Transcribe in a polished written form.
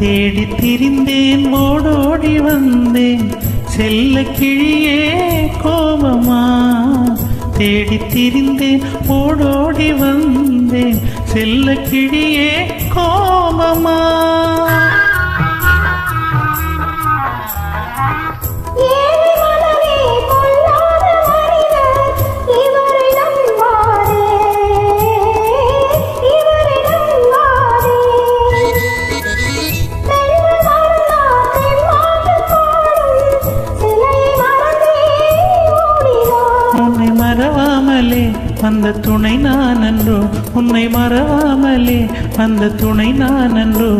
தேடி திரிந்தேன் ஓடோடி வந்தேன் செல்ல கிழியே கோபமா தேடி திரிந்தேன் ஓடோடி வந்தேன் செல்ல கிழியே கோபமா மறவாமலே அந்த துணை நான் அன்றோ உன்னை மறவாமலே அந்த துணை நான் அன்றோ